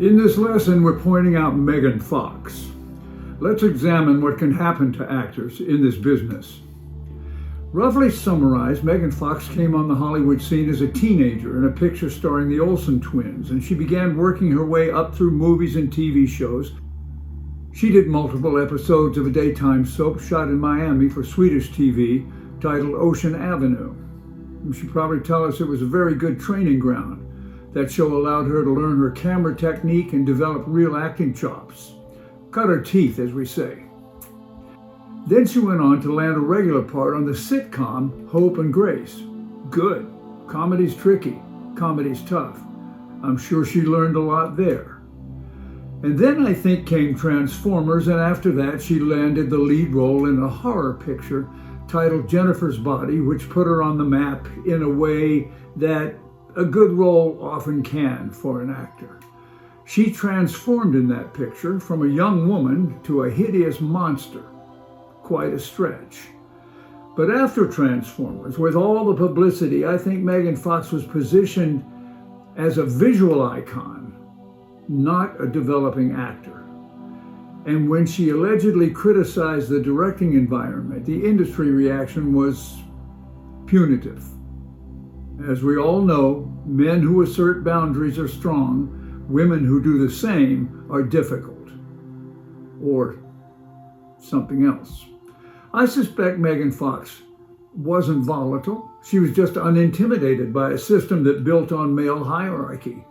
In this lesson, we're pointing out Megan Fox. Let's examine what can happen to actors in this business. Roughly summarized, Megan Fox came on the Hollywood scene as a teenager in a picture starring the Olsen twins, and she began working her way up through movies and TV shows. She did multiple episodes of a daytime soap shot in Miami for Swedish TV titled Ocean Avenue. You should probably tell us it was a very good training ground. That show allowed her to learn her camera technique and develop real acting chops. Cut her teeth, as we say. Then she went on to land a regular part on the sitcom Hope and Grace. Good. Comedy's tricky. Comedy's tough. I'm sure she learned a lot there. And then I think came Transformers, and after that she landed the lead role in a horror picture titled Jennifer's Body, which put her on the map in a way that a good role often can for an actor. She transformed in that picture from a young woman to a hideous monster. Quite a stretch. But after Transformers, with all the publicity, I think Megan Fox was positioned as a visual icon, not a developing actor. And when she allegedly criticized the directing environment, the industry reaction was punitive. As we all know, men who assert boundaries are strong, women who do the same are difficult, or something else. I suspect Megan Fox wasn't volatile. She was just unintimidated by a system that built on male hierarchy.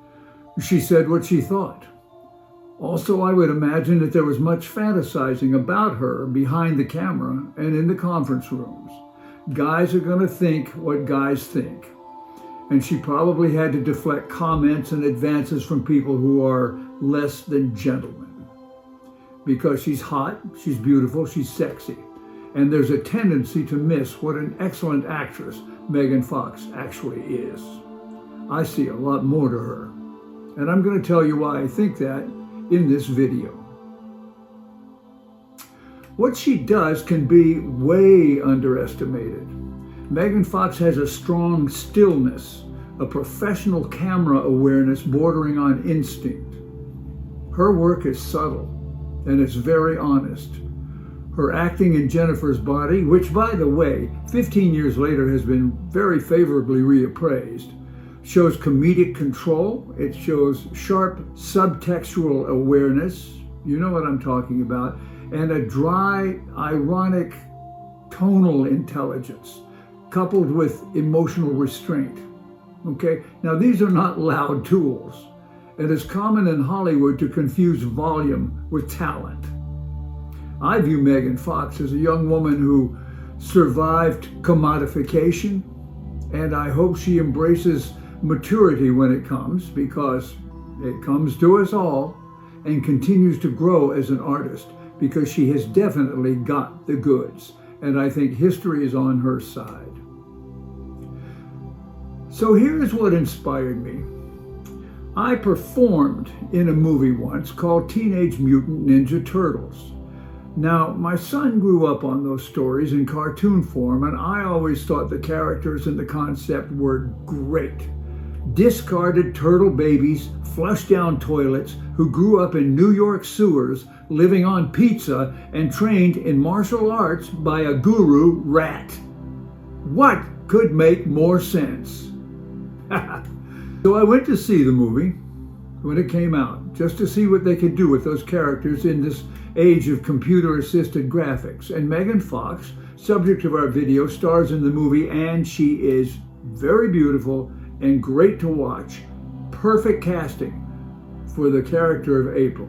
She said what she thought. Also, I would imagine that there was much fantasizing about her behind the camera and in the conference rooms. Guys are going to think what guys think. And she probably had to deflect comments and advances from people who are less than gentlemen. Because she's hot, she's beautiful, she's sexy. And there's a tendency to miss what an excellent actress Megan Fox actually is. I see a lot more to her. And I'm going to tell you why I think that in this video. What she does can be way underestimated. Megan Fox has a strong stillness, a professional camera awareness bordering on instinct. Her work is subtle, and it's very honest. Her acting in Jennifer's Body, which by the way, 15 years later has been very favorably reappraised, shows comedic control, it shows sharp subtextual awareness, you know what I'm talking about, and a dry, ironic, tonal intelligence, coupled with emotional restraint. Okay, now these are not loud tools. It is common in Hollywood to confuse volume with talent. I view Megan Fox as a young woman who survived commodification, and I hope she embraces maturity when it comes, because it comes to us all, and continues to grow as an artist, because she has definitely got the goods, and I think history is on her side. So here's what inspired me. I performed in a movie once called Teenage Mutant Ninja Turtles. Now, my son grew up on those stories in cartoon form, and I always thought the characters and the concept were great. Discarded turtle babies, flushed down toilets, who grew up in New York sewers, living on pizza, and trained in martial arts by a guru rat. What could make more sense? So I went to see the movie when it came out, just to see what they could do with those characters in this age of computer-assisted graphics. And Megan Fox, subject of our video, stars in the movie, and she is very beautiful and great to watch. Perfect casting for the character of April.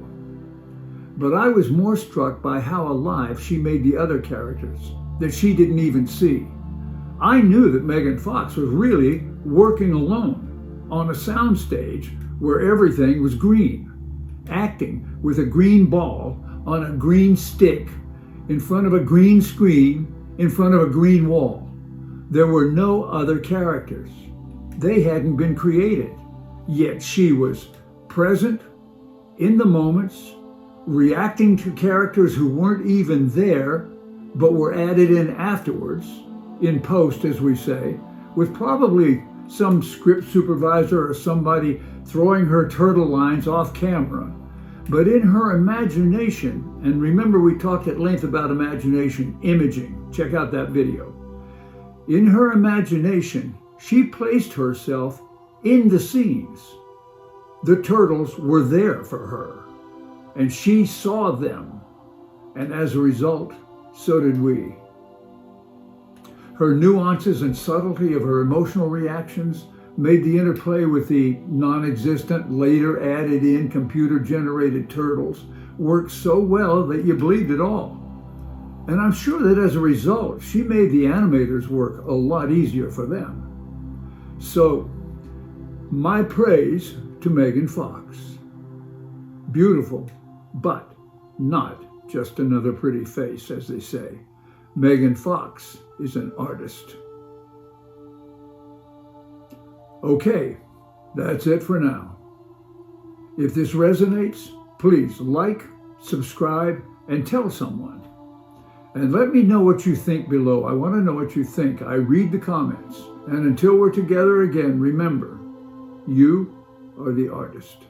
But I was more struck by how alive she made the other characters that she didn't even see. I knew that Megan Fox was really working alone on a soundstage where everything was green, acting with a green ball on a green stick in front of a green screen in front of a green wall. There were no other characters. They hadn't been created, yet she was present in the moments, reacting to characters who weren't even there but were added in afterwards, in post as we say, with probably some script supervisor or somebody throwing her turtle lines off camera. But in her imagination, and remember we talked at length about imagination, imaging, check out that video. In her imagination, she placed herself in the scenes. The turtles were there for her, and she saw them, and as a result, so did we. Her nuances and subtlety of her emotional reactions made the interplay with the non-existent, later added in computer-generated turtles work so well that you believed it all. And I'm sure that as a result, she made the animators work a lot easier for them. So, my praise to Megan Fox. Beautiful, but not just another pretty face, as they say. Megan Fox is an artist. Okay, that's it for now. If this resonates, please like, subscribe, and tell someone. And let me know what you think below. I want to know what you think. I read the comments. And until we're together again, remember, you are the artist.